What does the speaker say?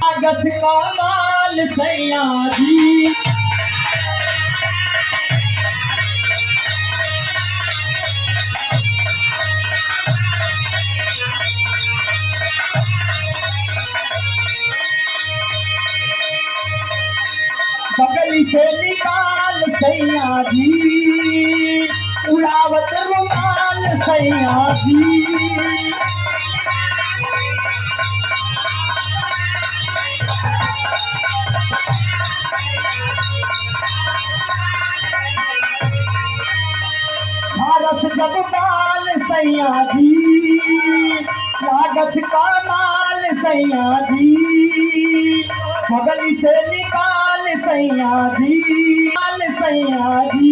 कागज का माल सैया जी, बगल से निकाल सैया जी, उड़ावत रुमाल सैया जी। झारस जब बाल सैया जी, कागज का माल सैया जी, बगल से निकाल सैया जी, माल सैया जी।